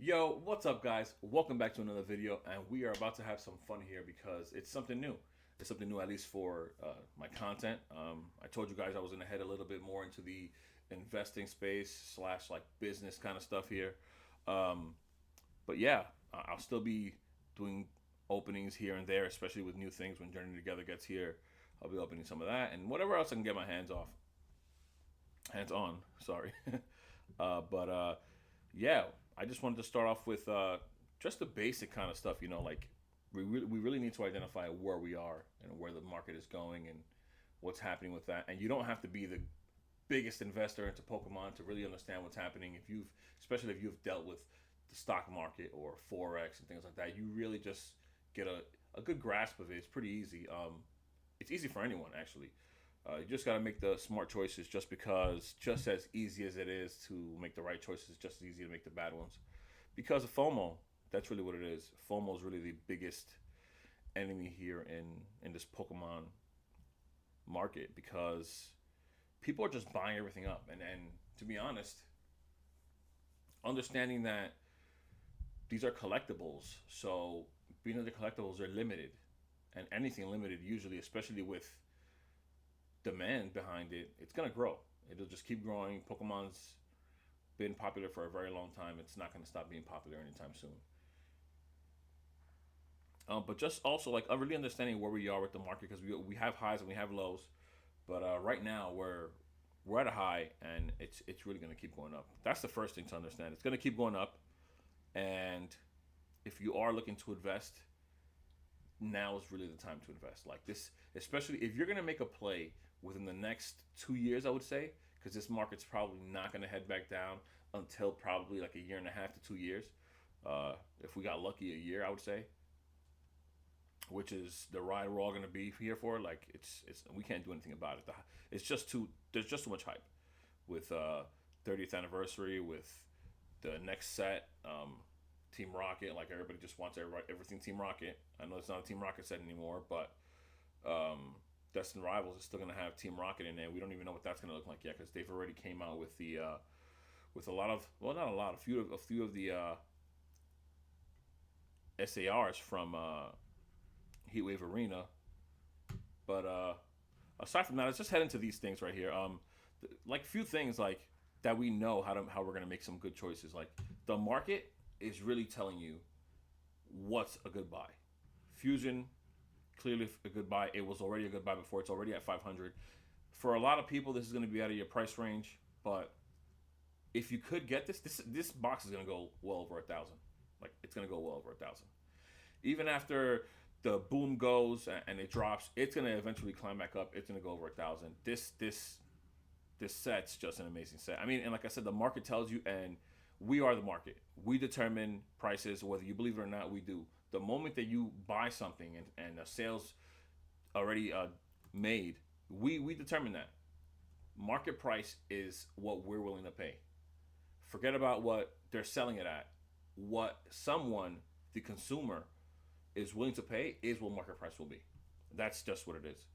Yo, what's up, guys? Welcome back to another video, and we are about to have some fun here because it's something new. It's something new, at least for my content. I told you guys I was going to head a little bit more into the investing space slash like business kind of stuff here. Um, but yeah, I'll still be doing openings here and there, especially with new things when Journey Together gets here. I'll be opening some of that and whatever else I can get my hands on. Sorry, but yeah, I just wanted to start off with just the basic kind of stuff. Like we really need to identify where we are and where the market is going and what's happening with that. And you don't have to be the biggest investor into Pokemon to really understand what's happening. Especially if you've dealt with the stock market or forex and things like that, you really just get a good grasp of it. It's pretty easy. It's easy for anyone actually. You just got to make the smart choices just as easy as it is to make the right choices, just as easy to make the bad ones. Because of FOMO, that's really what it is. FOMO is really the biggest enemy here in this Pokemon market because people are just buying everything up. And to be honest, understanding that these are collectibles, so being that the collectibles are limited, and anything limited usually, especially with demand behind it, it's gonna grow. It'll just keep growing. Pokemon's been popular for a very long time. It's not gonna stop being popular anytime soon. But just also like really understanding where we are with the market because we have highs and we have lows. But right now we're at a high and it's really gonna keep going up. That's the first thing to understand. It's gonna keep going up, and if you are looking to invest, now is really the time to invest. Like this, especially if you're gonna make a play within the next 2 years, I would say, because this market's probably not gonna head back down until probably like a year and a half to 2 years. If we got lucky, a year, I would say, which is the ride we're all gonna be here for. Like it's we can't do anything about it. It's just too there's just too much hype with 30th anniversary with the next set. Team Rocket, like everybody just wants everything Team Rocket. I know it's not a Team Rocket set anymore, but Destined Rivals is still gonna have Team Rocket in there. We don't even know what that's gonna look like yet because they've already came out with the with a lot of not a lot, a few of the SARs from Heatwave Arena. But aside from that, let's just head into these things right here. Like few things like that we know how we're gonna make some good choices. Like the market is really telling you what's a good buy. Fusion, clearly a good buy. It was already a good buy before. It's already at 500. For a lot of people, this is going to be out of your price range. But if you could get this box is going to go well over 1,000. Like it's going to go well over 1,000. Even after the boom goes and it drops, it's going to eventually climb back up. It's going to go over 1,000. This set's just an amazing set. I mean, and like I said, the market tells you, and we are the market. We determine prices, whether you believe it or not. We do. The moment that you buy something and a sales already made, we determine that. Market price is what we're willing to pay. Forget about what they're selling it at. What someone, the consumer, is willing to pay is what market price will be. That's just what it is.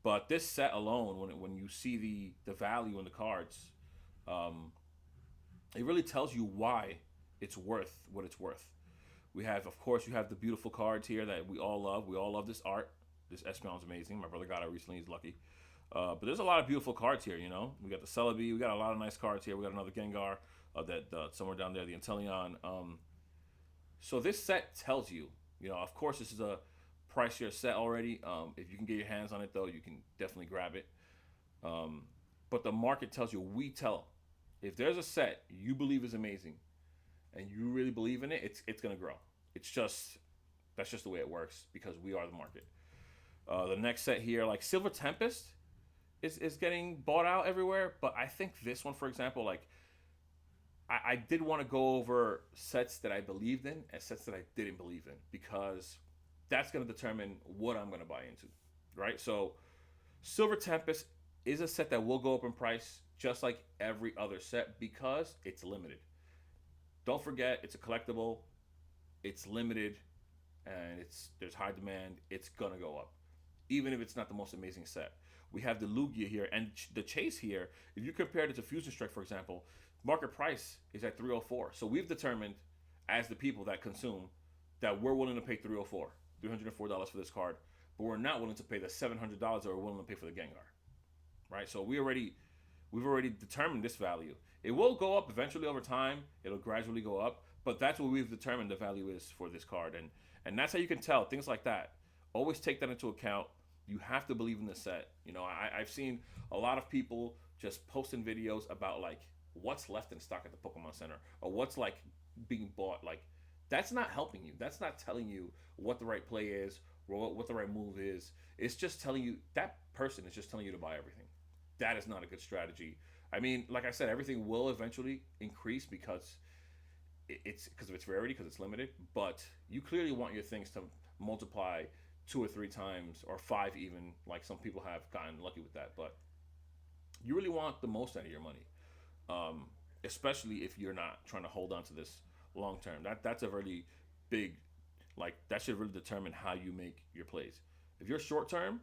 But this set alone, when you see the value in the cards, um, it really tells you why it's worth what it's worth. We have, of course, you have the beautiful cards here that we all love. We all love this art. This Espeon's amazing. My brother got it recently. He's lucky. But there's a lot of beautiful cards here, you know. We got the Celebi. We got a lot of nice cards here. We got another Gengar that somewhere down there, the Inteleon. So this set tells you, of course, this is a pricier set already. If you can get your hands on it, though, you can definitely grab it. But the market tells you, we tell, if there's a set you believe is amazing and you really believe in it, it's gonna grow. It's just that's just the way it works because we are the market. The next set here, like Silver Tempest, is getting bought out everywhere, but I think this one, for example, like I did want to go over sets that I believed in and sets that I didn't believe in because that's gonna determine what I'm gonna buy into, right? So Silver Tempest is a set that will go up in price just like every other set because it's limited. Don't forget, it's a collectible, it's limited, and there's high demand. It's gonna go up, even if it's not the most amazing set. We have the Lugia here and the Chase here. If you compare it to Fusion Strike, for example, market price is at 304. So we've determined as the people that consume, that we're willing to pay $304 for this card, but we're not willing to pay the $700 that we're willing to pay for the Gengar, right? So we've already determined this value. It will go up eventually over time. It'll gradually go up, but that's what we've determined the value is for this card, and that's how you can tell things like that. Always take that into account. You have to believe in the set. You know, I've seen a lot of people just posting videos about like what's left in stock at the Pokemon Center or what's like being bought. Like that's not helping you. That's not telling you what the right play is or what the right move is. It's just telling you that person is just telling you to buy everything. That is not a good strategy. I mean, like I said, everything will eventually increase because it's because of its rarity, because it's limited. But you clearly want your things to multiply 2 or 3 times or 5 even. Like some people have gotten lucky with that, but you really want the most out of your money, especially if you're not trying to hold on to this long term. That's a really big, like that should really determine how you make your plays. If you're short term,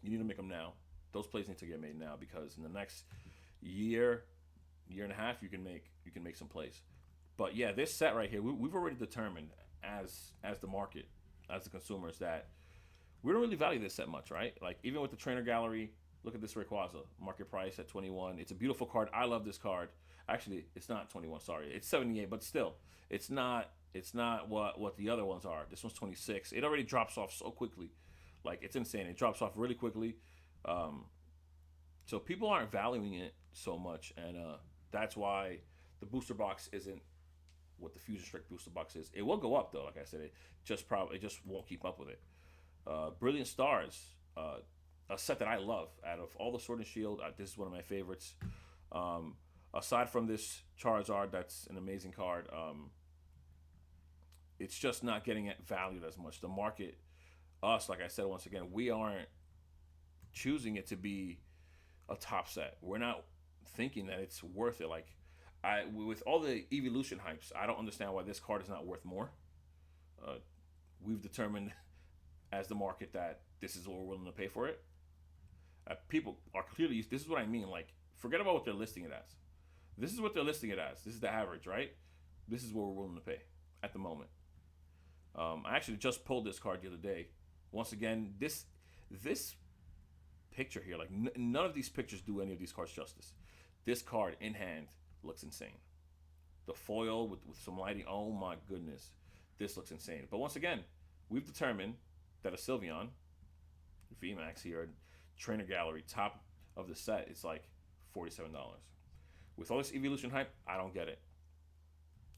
you need to make them now. Those plays need to get made now because in the next year, year and a half, you can make some plays. But yeah, this set right here, we've already determined as the market, as the consumers, that we don't really value this set much, right? Like even with the trainer gallery, look at this Rayquaza, market price at 21. It's a beautiful card. I love this card. Actually, it's not 21. Sorry, it's 78, but still, it's not. It's not what the other ones are. This one's 26. It already drops off so quickly, like it's insane. It drops off really quickly. Um, so people aren't valuing it so much, and that's why the booster box isn't what the Fusion Strike booster box is. It will go up though. Like I said, it just won't keep up with it. Brilliant Stars, a set that I love. Out of all the Sword and Shield, this is one of my favorites. Aside from this Charizard, that's an amazing card. It's just not getting it valued as much. The market, us, like I said once again, we aren't choosing it to be a top set. We're not thinking that it's worth it. Like with all the evolution hypes, I don't understand why this card is not worth more. Uh, we've determined as the market that this is what we're willing to pay for it. People are clearly. This is what I mean. Like, forget about what they're listing it as. This is what they're listing it as. This is the average, right? This is what we're willing to pay at the moment. I actually just pulled this card the other day. Once again, this picture here, like none of these pictures do any of these cards justice. This card in hand looks insane. The foil with some lighting, oh my goodness, this looks insane. But once again, we've determined that a Sylveon VMAX here, Trainer Gallery, top of the set, it's like $47. With all this evolution hype, I don't get it.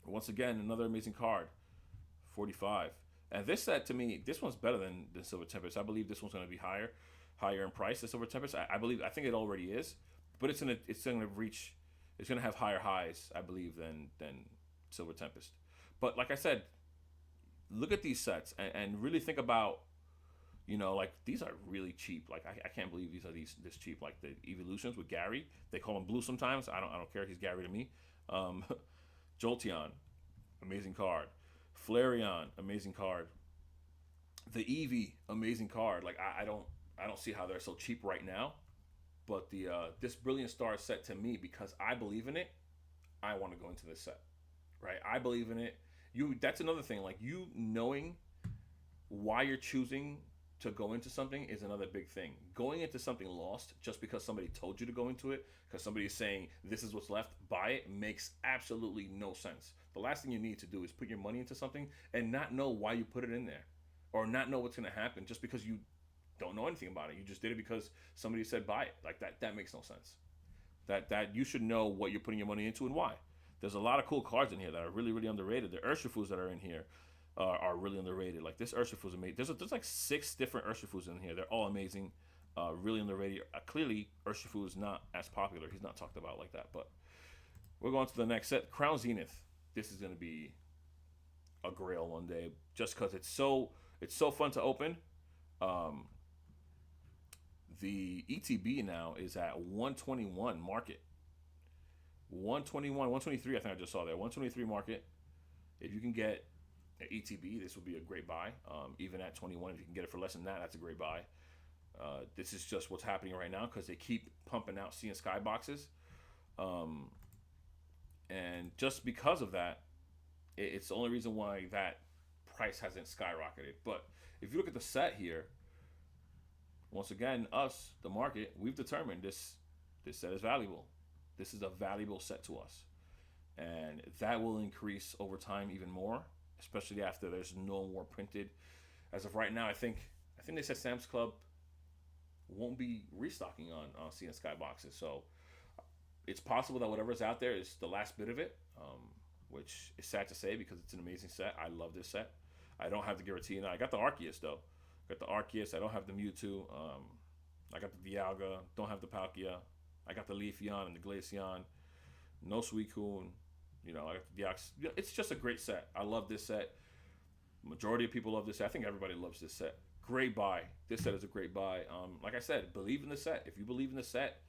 Once again, another amazing card, 45. And this set to me, this one's better than Silver Tempest. I believe this one's going to be higher in price than Silver Tempest. I think it already is, but it's gonna have higher highs, I believe, than Silver Tempest. But like I said, look at these sets and really think about, like these are really cheap. Like I can't believe these are this cheap. Like the evolutions with Gary, they call him Blue sometimes. I don't care. He's Gary to me. Um, Jolteon, amazing card. Flareon, amazing card. The Eevee, amazing card. Like I don't see how they're so cheap right now. But the this Brilliant Star set to me, because I believe in it, I want to go into this set, right? I believe in it. That's another thing. Like you knowing why you're choosing to go into something is another big thing. Going into something lost just because somebody told you to go into it, because somebody is saying this is what's left, buy it, makes absolutely no sense. The last thing you need to do is put your money into something and not know why you put it in there, or not know what's going to happen just because you don't know anything about it. You just did it because somebody said buy it. Like that makes no sense. That you should know what you're putting your money into and why. There's a lot of cool cards in here that are really, really underrated. The Urshifus that are in here are really underrated. Like this Urshifu is amazing. There's like 6 different Urshifus in here. They're all amazing, really underrated. Clearly, Urshifu is not as popular. He's not talked about like that. But we're going to the next set. Crown Zenith. This is going to be a grail one day, just because it's so fun to open. The ETB now is at 121 market. 121, 123, I think I just saw there. 123 market. If you can get an ETB, this would be a great buy. Even at 21, if you can get it for less than that, that's a great buy. This is just what's happening right now because they keep pumping out Sea and Sky boxes. And just because of that, It's the only reason why that price hasn't skyrocketed. But if you look at the set here, once again, us, the market, we've determined this set is valuable. This is a valuable set to us, and that will increase over time even more, especially after there's no more printed. As of right now, I think they said Sam's Club won't be restocking on Sea and Sky boxes, so it's possible that whatever's out there is the last bit of it, which is sad to say because it's an amazing set. I love this set. I don't have the Giratina. I got the Arceus though. I got the Arceus. I don't have the Mewtwo. I got the Dialga. Don't have the Palkia. I got the Leafeon and the Glaceon. No Suicune. I got the Deox. It's just a great set. I love this set. Majority of people love this set. I think everybody loves this set. Great buy. This set is a great buy. Like I said, believe in the set. If you believe in the set,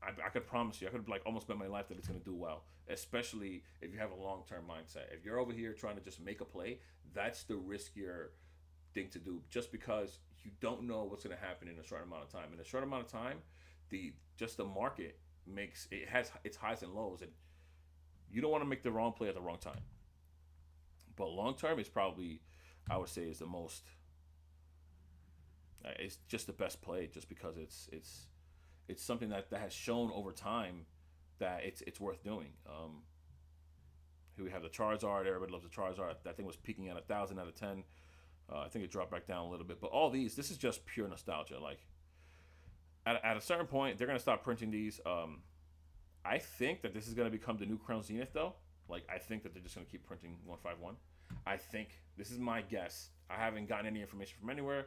I could promise you, I could like almost bet my life that it's going to do well, especially if you have a long term mindset. If you're over here trying to just make a play, that's the riskier thing to do, just because you don't know what's going to happen in a short amount of time. In a short amount of time, the market makes it has its highs and lows, and you don't want to make the wrong play at the wrong time. But long term is probably, I would say, is the most. It's just the best play, just because it's something that has shown over time that it's worth doing. Here we have the Charizard. Everybody loves the Charizard. That thing was peaking at 1,000 out of 10. I think it dropped back down a little bit. But all these, this is just pure nostalgia. Like at a certain point, they're gonna stop printing these. I think that this is gonna become the new Crown Zenith, though. Like I think that they're just gonna keep printing 151. I think this is my guess. I haven't gotten any information from anywhere.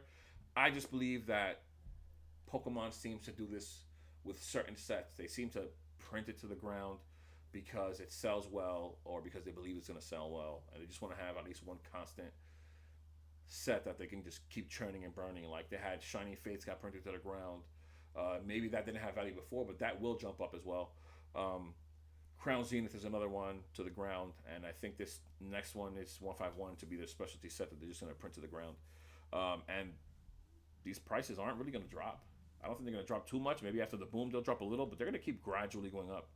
I just believe that Pokemon seems to do this with certain sets. They seem to print it to the ground because it sells well, or because they believe it's going to sell well, and they just want to have at least one constant set that they can just keep churning and burning. Like they had Shiny Fates got printed to the ground. Maybe that didn't have value before, but that will jump up as well. Crown Zenith is another one to the ground, and I think this next one is 151 to be their specialty set that they're just going to print to the ground. And these prices aren't really going to drop. I don't think they're going to drop too much. Maybe after the boom, they'll drop a little, but they're going to keep gradually going up.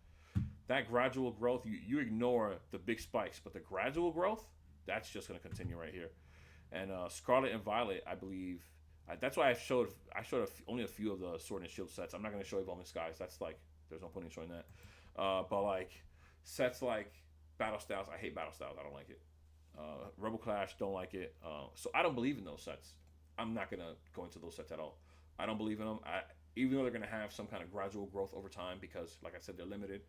That gradual growth, you ignore the big spikes, but the gradual growth, that's just going to continue right here. And Scarlet and Violet, I believe, that's why only a few of the Sword and Shield sets. I'm not going to show Evolving Skies. That's like, there's no point in showing that. But like sets like Battle Styles, I hate Battle Styles. I don't like it. Rebel Clash, don't like it. So I don't believe in those sets. I'm not going to go into those sets at all. I don't believe in them. Even though they're going to have some kind of gradual growth over time, because, like I said, they're limited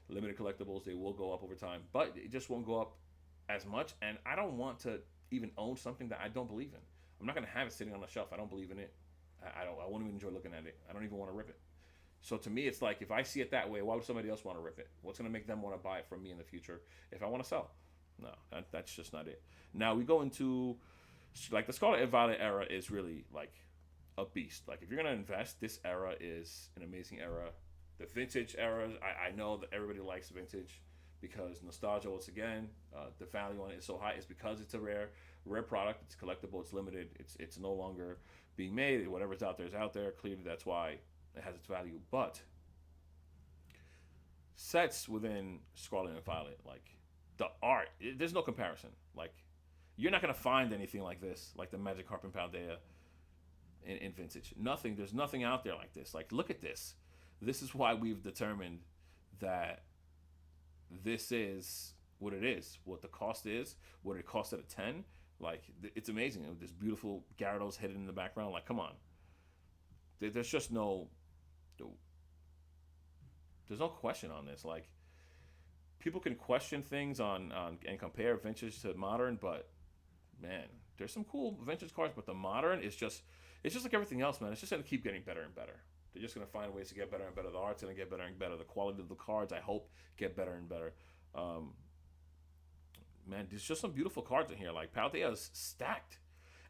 collectibles. They will go up over time, but it just won't go up as much. And I don't want to even own something that I don't believe in. I'm not going to have it sitting on the shelf. I don't believe in it. I don't. I won't even enjoy looking at it. I don't even want to rip it. So to me, it's like, if I see it that way, why would somebody else want to rip it? What's going to make them want to buy it from me in the future if I want to sell? No, that's just not it. Now we go into, like, the Scarlet and Violet era is really like a beast. Like, if you're gonna invest, this era is an amazing era. The vintage era, I know that everybody likes vintage because nostalgia. Once again, the value on it is so high. It's because it's a rare product. It's collectible. It's limited. It's no longer being made. Whatever's out there is out there. Clearly, that's why it has its value. But sets within Scarlet and Violet, like the art, there's no comparison. Like, you're not gonna find anything like this, like the Magikarp and Paldea in vintage. Nothing. There's nothing out there like this. Like, look at this. This is why we've determined that this is what it is, what the cost is, what it costs at a 10. Like, it's amazing. This beautiful Gyarados hidden in the background. Like, come on. There's just there's no question on this. Like, people can question things on and compare vintage to modern, but man, there's some cool vintage cards. But the modern is just, it's just like everything else, man. It's just gonna keep getting better and better. They're just gonna find ways to get better and better. The art's gonna get better and better. The quality of the cards, I hope, get better and better. Man, there's just some beautiful cards in here. Like, Paldea is stacked,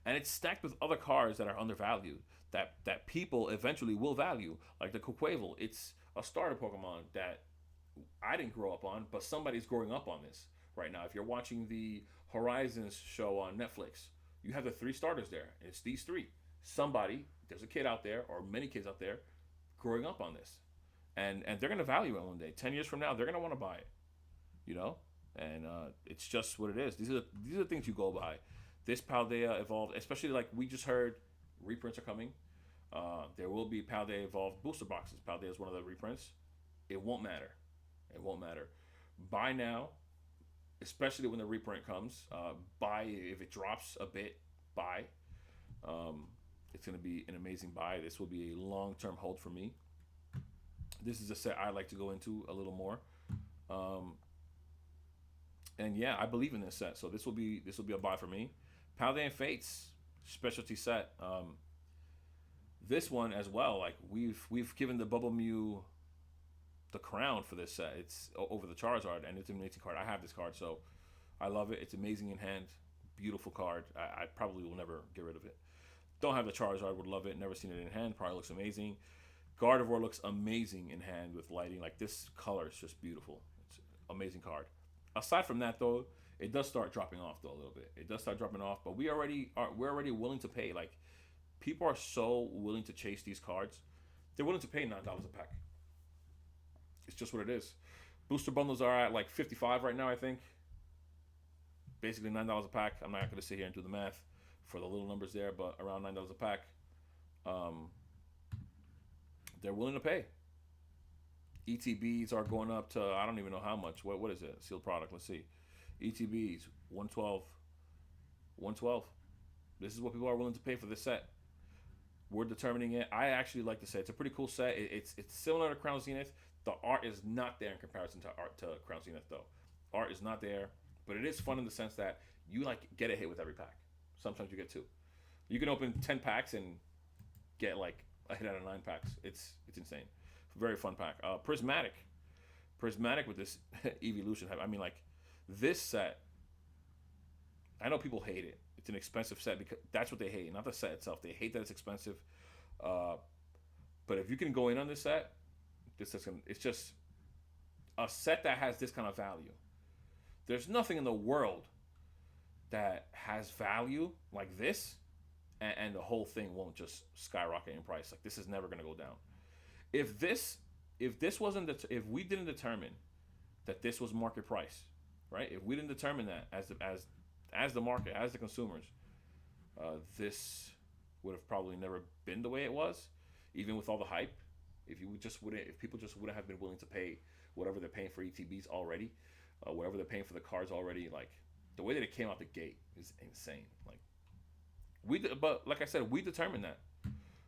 and it's stacked with other cards that are undervalued, that people eventually will value. Like the Quaquaval, it's a starter Pokemon that I didn't grow up on, but somebody's growing up on this right now. If you're watching the Horizons show on Netflix, you have the 3 starters there. It's these 3. There's a kid out there, or many kids out there, growing up on this, and they're gonna value it one day. 10 years from now, they're gonna want to buy it. You know, and it's just what it is. These are the things you go by. This Paldea evolved, especially like we just heard, reprints are coming. There will be Paldea evolved booster boxes. Paldea is one of the reprints. It won't matter. It won't matter. Buy now, especially when the reprint comes. Buy if it drops a bit. Buy. Um, it's going to be an amazing buy. This will be a long term hold for me. This is a set I like to go into a little more. Um, and yeah, I believe in this set, so this will be a buy for me. Paladin Fates specialty set. This one as well. Like we've given the Bubble Mew the crown for this set. It's over the Charizard, and it's an amazing card. I have this card, so I love it. It's amazing in hand. Beautiful card. I probably will never get rid of it. Don't have the Charizard. Would love it. Never seen it in hand. Probably looks amazing. Gardevoir looks amazing in hand with lighting. Like this color is just beautiful. It's an amazing card. Aside from that, though, it does start dropping off though a little bit. It does start dropping off, but we're already willing to pay. Like people are so willing to chase these cards. They're willing to pay $9 a pack. It's just what it is. Booster bundles are at like 55 right now, I think. Basically $9 a pack. I'm not going to sit here and do the math for the little numbers there, but around $9 a pack. Um, they're willing to pay. ETBs are going up to I don't even know how much. What is it? Sealed product. Let's see. ETBs 112. 112. This is what people are willing to pay for this set. We're determining it. I actually like the set. It's a pretty cool set. It's similar to Crown Zenith. The art is not there in comparison to Crown Zenith though. Art is not there, but it is fun in the sense that you like get a hit with every pack. Sometimes you get two. You can open 10 packs and get like a hit out of 9 packs. It's insane. Very fun pack. Prismatic with this evolution. I mean, like this set. I know people hate it. It's an expensive set because that's what they hate, not the set itself. They hate that it's expensive. But if you can go in on this set, it's just a set that has this kind of value. There's nothing in the world that has value like this, and the whole thing won't just skyrocket in price. Like this is never going to go down. If we didn't determine that this was market price, right? If we didn't determine that as the market, as the consumers, this would have probably never been the way it was, even with all the hype. If people just wouldn't have been willing to pay whatever they're paying for ETBs already, whatever they're paying for the cards already, like the way that it came out the gate is insane. But like I said, we determined that.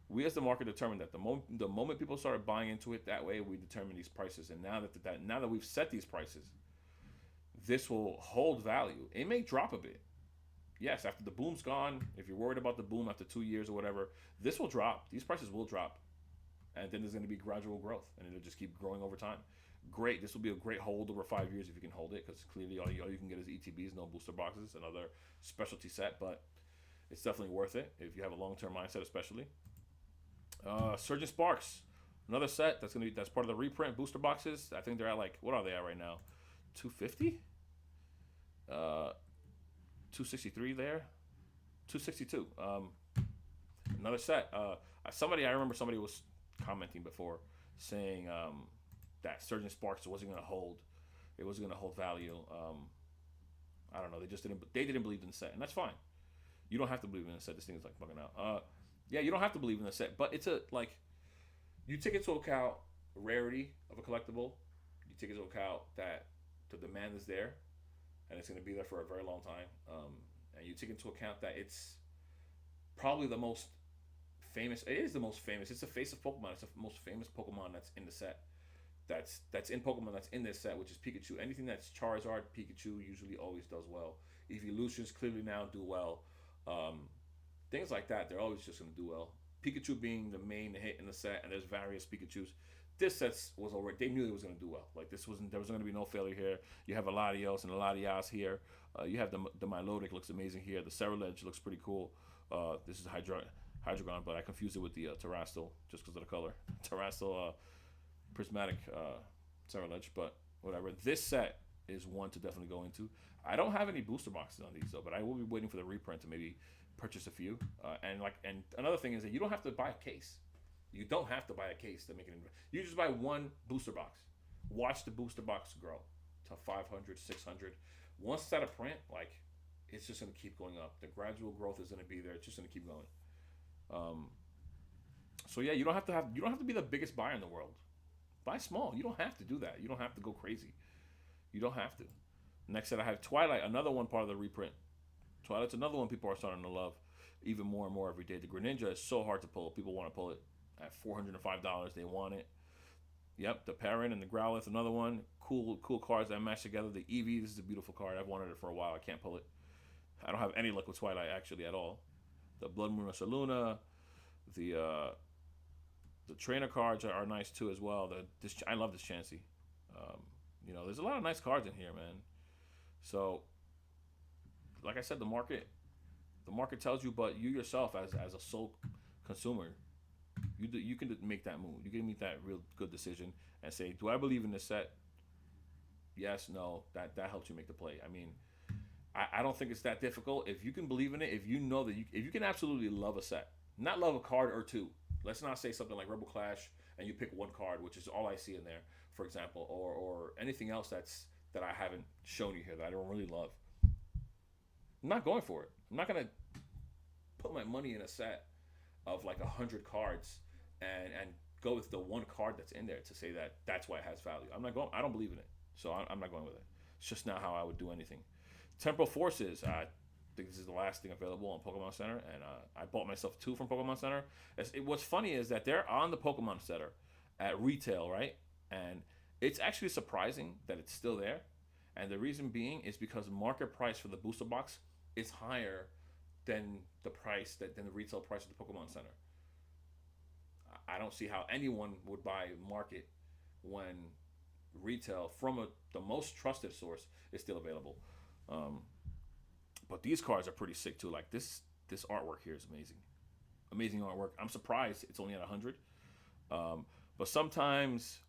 We as the market determined that the moment people started buying into it that way, we determined these prices. And now that we've set these prices, this will hold value. It may drop a bit. Yes, after the boom's gone, if you're worried about the boom after 2 years or whatever, this will drop. These prices will drop. And then there's going to be gradual growth, and it'll just keep growing over time. Great. This will be a great hold over 5 years if you can hold it, because clearly all you can get is ETBs, no booster boxes, another specialty set. But it's definitely worth it if you have a long-term mindset, especially. Surgeon Sparks, another set that's part of the reprint booster boxes. I think they're at what are they at right now? 250? 263 there? 262. Another set. I remember somebody was commenting before saying that Surgeon Sparks wasn't going to hold. It wasn't going to hold value. I don't know. They didn't believe in the set, and that's fine. You don't have to believe in the set. This thing is bugging out. Yeah, you don't have to believe in the set, but it's you take into account rarity of a collectible. You take into account that the demand is there, and it's going to be there for a very long time. And you take into account that it's probably the most famous. It is the most famous. It's the face of Pokemon. It's the most famous Pokemon that's in the set. That's in Pokemon that's in this set, which is Pikachu. Anything that's Charizard, Pikachu usually always does well. Evolutions clearly now do well. Things like that, they're always just going to do well. Pikachu being the main hit in the set, and there's various Pikachus. This set was already, they knew it was going to do well. There was going to be no failure here. You have a Latios and a Latias here. You have the Milotic looks amazing here. The Ceruledge looks pretty cool. This is Hydreigon, but I confused it with the Terrastal just because of the color. Terrastal Prismatic Ceruledge, but whatever. This set is one to definitely go into. I don't have any booster boxes on these though, but I will be waiting for the reprint to maybe purchase a few. And another thing is that you don't have to buy a case. You don't have to buy a case to make it. You just buy one booster box. Watch the booster box grow to 500, 600. Once it's out of print, like it's just gonna keep going up. The gradual growth is gonna be there. It's just gonna keep going. Um, so yeah, you don't have to be the biggest buyer in the world. Buy small. You don't have to do that. You don't have to go crazy. You don't have to. Next set I have Twilight, another one part of the reprint. Twilight's another one people are starting to love even more and more every day. The Greninja is so hard to pull. People want to pull it at $405. They want it. Yep, the Parent and the Growlithe, another one. Cool cards that match together. The Eevee, this is a beautiful card. I've wanted it for a while. I can't pull it. I don't have any luck with Twilight actually at all. The Blood Moon Saluna, the trainer cards are nice too as well. I love this Chansey. Um, there's a lot of nice cards in here, man. So, like I said, the market tells you, but you yourself as a sole consumer, you can make that move. You can make that real good decision and say, do I believe in this set? Yes, no. That helps you make the play. I mean, I don't think it's that difficult. If you can believe in it, if you know that if you can absolutely love a set, not love a card or two. Let's not say something like Rebel Clash and you pick one card, which is all I see in there, for example, or anything else that I haven't shown you here that I don't really love. I'm not going for it. I'm not gonna put my money in a set of like 100 cards and go with the one card that's in there to say that that's why it has value. I'm not going. I don't believe in it, so I'm not going with it. It's just not how I would do anything. Temporal Forces. I think this is the last thing available on Pokemon Center, and I bought myself 2 from Pokemon Center. What's funny is that they're on the Pokemon Center at retail, right? And it's actually surprising that it's still there. And the reason being is because market price for the booster box is higher than than the retail price of the Pokemon Center. I don't see how anyone would buy market when retail from the most trusted source is still available. But these cards are pretty sick too. Like this artwork here is amazing, amazing artwork. I'm surprised it's only at 100. But sometimes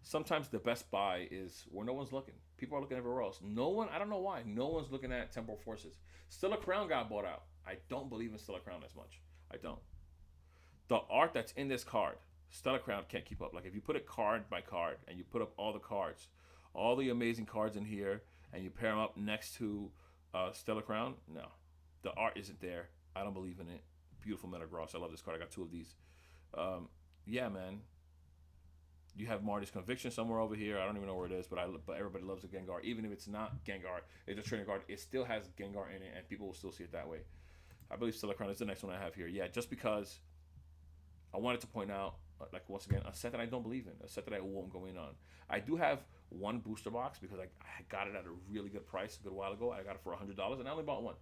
the best buy is where no one's looking. People are looking everywhere else. No one, I don't know why, no one's looking at Temporal Forces. Stellar Crown got bought out. I don't believe in Stellar Crown as much. I don't. The art that's in this card, Stellar Crown can't keep up. Like if you put it card by card and you put up all the cards, all the amazing cards in here, and you pair them up next to Stellar Crown, no. The art isn't there. I don't believe in it. Beautiful Metagross. I love this card. I got 2 of these. Yeah, man. You have Marty's Conviction somewhere over here. I don't even know where it is, but everybody loves the Gengar. Even if it's not Gengar, it's a training card. It still has Gengar in it, and people will still see it that way. I believe Stellar Crown is the next one I have here. Yeah, just because I wanted to point out, like once again, a set that I don't believe in, a set that I won't go in on. I do have one booster box because I got it at a really good price a good while ago. I got it for $100, and I only bought one.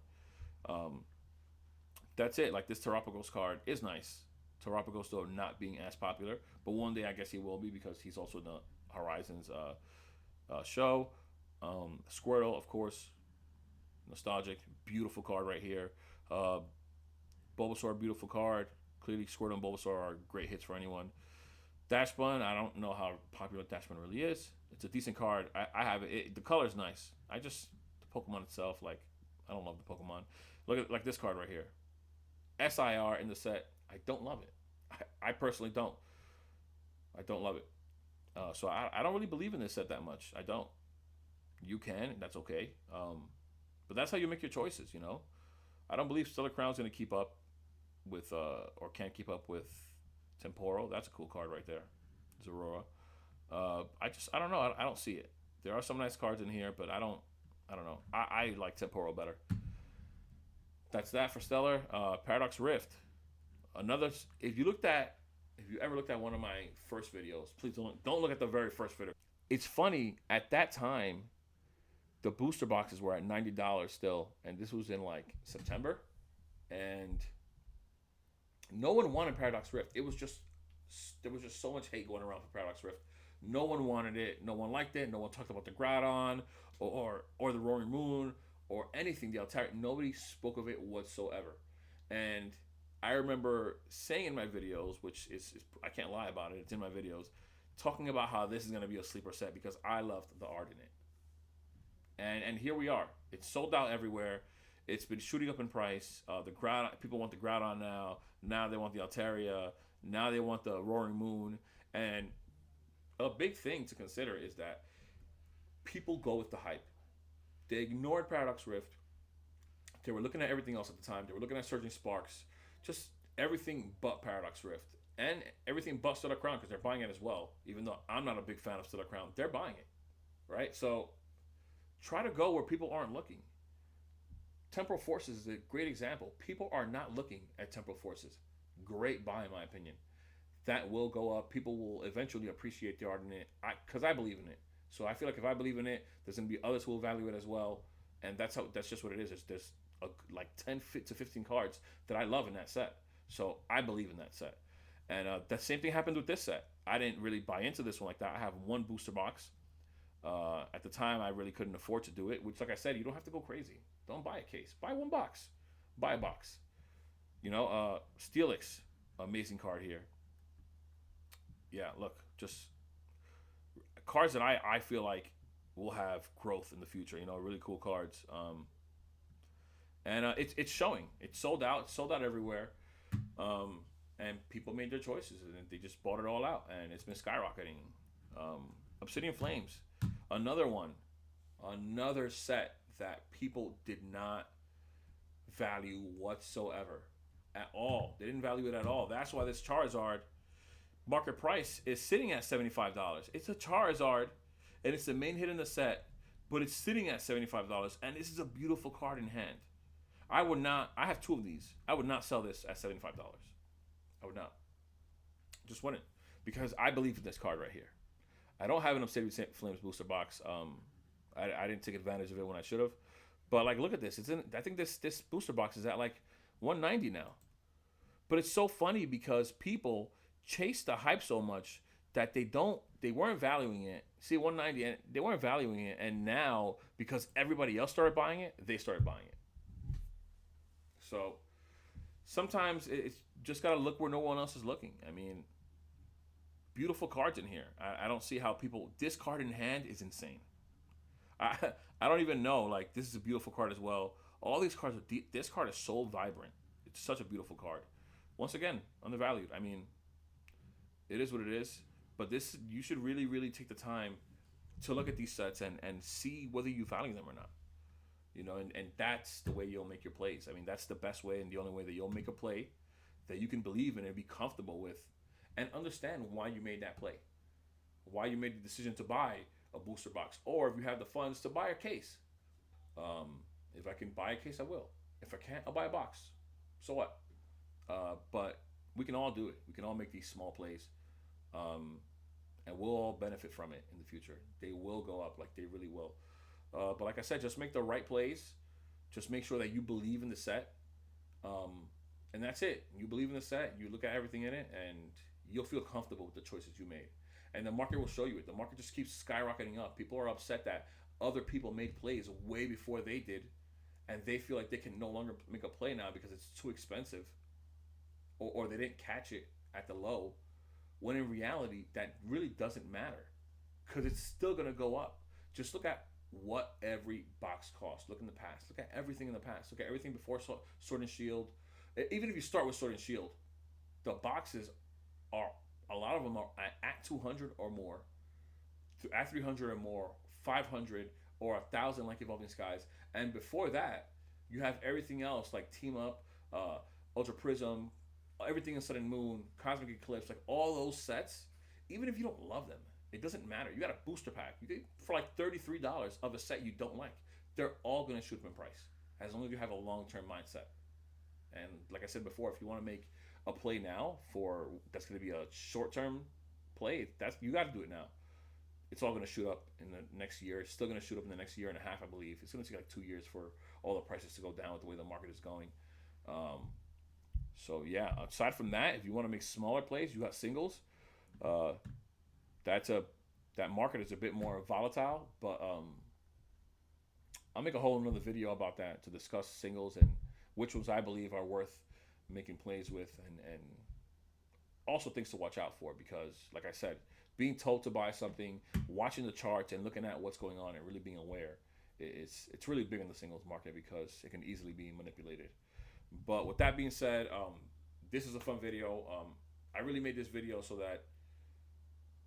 That's it. Like this Terapagos card is nice. Terapagos though not being as popular, but one day I guess he will be because he's also in the Horizons show. Squirtle, of course, nostalgic, beautiful card right here. Bulbasaur, beautiful card. Clearly, Squirtle and Bulbasaur are great hits for anyone. Dashbun, I don't know how popular Dashbun really is. It's a decent card. I have it. The color's nice. The Pokemon itself, like, I don't love the Pokemon. Look at like this card right here. SIR in the set. I don't love it. I personally don't. I don't love it. So I don't really believe in this set that much. I don't. You can. That's okay. But that's how you make your choices, I don't believe Stellar Crown's going to keep up with, or can't keep up with Temporal. That's a cool card right there. Zorora. I don't know. I don't see it. There are some nice cards in here, but I don't know. I like Temporal better. That's that for Stellar. Paradox Rift. If you ever looked at one of my first videos, please don't look at the very first video. It's funny, at that time, the booster boxes were at $90 still, and this was in like September, and no one wanted Paradox Rift. There was just so much hate going around for Paradox Rift. No one wanted it. No one liked it. No one talked about the Groudon or the Roaring Moon or anything. The Altaria. Nobody spoke of it whatsoever. And I remember saying in my videos, which is I can't lie about it. It's in my videos, talking about how this is going to be a sleeper set because I loved the art in it. And here we are. It's sold out everywhere. It's been shooting up in price. The Groudon, people want the Groudon now. Now they want the Altaria. Now they want the Roaring Moon. And a big thing to consider is that People go with the hype. They ignored Paradox Rift. They were looking at everything else at the time. They were looking at Surging Sparks, just everything but Paradox Rift, and everything but Stellar Crown because they're buying it as well. Even though I'm not a big fan of Stellar Crown, they're buying it, right? So try to go where people aren't looking. Temporal Forces is a great example. People are not looking at Temporal Forces. Great buy, in my opinion. That will go up. People will eventually appreciate the art in it because I believe in it. So I feel like if I believe in it, there's gonna be others who will value it as well, and that's just what it is. There's like 10 to 15 cards that I love in that set, so I believe in that set. And that same thing happened with this set. I didn't really buy into this one like that. I have one booster box. At the time, I really couldn't afford to do it. Which, like I said, you don't have to go crazy. Don't buy a case. Buy one box. Buy a box. Steelix, amazing card here. Yeah, look, just cards that I feel like will have growth in the future. Really cool cards. And it's showing. It's sold out. It's sold out everywhere. And people made their choices, and they just bought it all out, and it's been skyrocketing. Obsidian Flames, another one, another set that people did not value whatsoever at all. They didn't value it at all. That's why this Charizard market price is sitting at $75. It's a Charizard, and it's the main hit in the set, but it's sitting at $75, and this is a beautiful card in hand. I have two of these. I would not sell this at $75. I would not. Just wouldn't. Because I believe in this card right here. I don't have an Obsidian Flames booster box. I didn't take advantage of it when I should have. But look at this. I think this booster box is at like $190 now. But it's so funny because people chase the hype so much that they weren't valuing it. See, $190, and they weren't valuing it, and now because everybody else started buying it, they started buying it. So sometimes it's just gotta look where no one else is looking. I mean, beautiful cards in here. I don't see how people. This card in hand is insane. I don't even know. This is a beautiful card as well. All these cards are deep. This card is so vibrant. It's such a beautiful card. Once again, undervalued. I mean, it is what it is. But you should really, really take the time to look at these sets and see whether you value them or not. And that's the way you'll make your plays. I mean, that's the best way and the only way that you'll make a play that you can believe in and be comfortable with and understand why you made that play, why you made the decision to buy a booster box, or if you have the funds to buy a case. If I can buy a case, I will. If I can't, I'll buy a box. So what? But we can all do it. We can all make these small plays, and we'll all benefit from it in the future. They will go up, they really will. But like I said, just make the right plays. Just make sure that you believe in the set. And that's it. You believe in the set, you look at everything in it, and you'll feel comfortable with the choices you made. And the market will show you it. The market just keeps skyrocketing up. People are upset that other people made plays way before they did, and they feel like they can no longer make a play now because it's too expensive, or they didn't catch it at the low, when in reality, that really doesn't matter because it's still going to go up. Just look at what every box cost. Look in the past. Look at everything in the past. Look at everything before Sword and Shield. Even if you start with Sword and Shield, the boxes are, a lot of them are at 200 or more, at 300 or more, 500 or 1,000 like Evolving Skies. And before that, you have everything else like Team Up, Ultra Prism, everything in Sun and Moon, Cosmic Eclipse, all those sets. Even if you don't love them, it doesn't matter. You got a booster pack. You get for $33 of a set you don't like. They're all going to shoot up in price as long as you have a long-term mindset. And like I said before, if you want to make a play now that's going to be a short-term play, you got to do it now. It's all going to shoot up in the next year. It's still going to shoot up in the next year and a half, I believe. It's going to take 2 years for all the prices to go down with the way the market is going. So yeah, aside from that, if you want to make smaller plays, you got singles. That market is a bit more volatile, but I'll make a whole another video about that to discuss singles and which ones I believe are worth making plays with, and also things to watch out for, because like I said, being told to buy something, watching the charts and looking at what's going on and really being aware, it's really big in the singles market because it can easily be manipulated. But with that being said, this is a fun video. I really made this video so that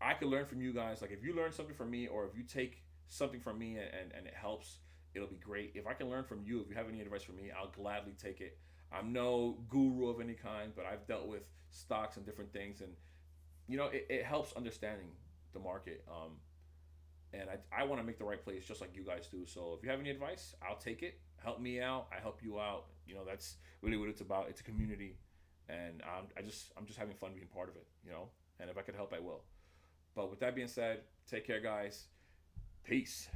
I could learn from you guys. If you learn something from me, or if you take something from me and it helps, it'll be great. If I can learn from you, if you have any advice for me, I'll gladly take it. I'm no guru of any kind, but I've dealt with stocks and different things, and it helps understanding the market. And I want to make the right plays just like you guys do. So if you have any advice, I'll take it. Help me out. I help you out. That's really what it's about. It's a community, and I'm just having fun being part of it. And if I could help, I will. But with that being said, take care, guys. Peace.